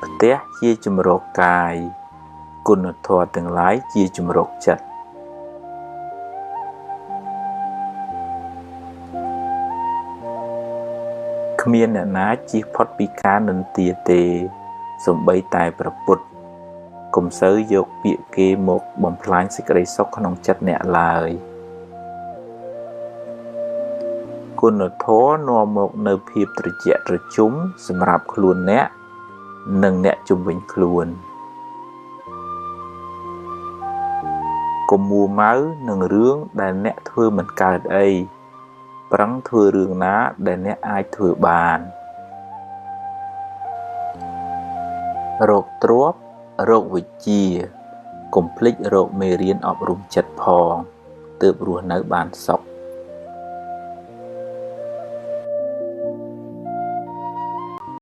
ផ្ទះជាជំរកកាយគុណធម៌ទាំងឡាយជាជំរកចិត្តគ្មានអ្នកណាជៀសផុតពីការនិន្ទាទេសូម្បីតែព្រះពុទ្ធកុំសូវយកពាក្យគេមកបំផ្លាញសេចក្តីសុខក្នុងចិត្តអ្នកឡើយគុណធម៌នាំមកនៅភាពត្រជាក់ត្រជុំសម្រាប់ខ្លួនអ្នកនិងអ្នកជុំវិញខ្លួនកុំមួម៉ៅនឹងរឿងដែលអ្នកធ្វើមិនកើតអីប្រឹងធ្វើរឿងណាដែលអ្នកអាចធ្វើបានរកទ្រព្យរកវិជ្ជាកុំភ្លេចរកមេរៀនអប់រំចិត្តផងទើបរស់នៅបានសុខ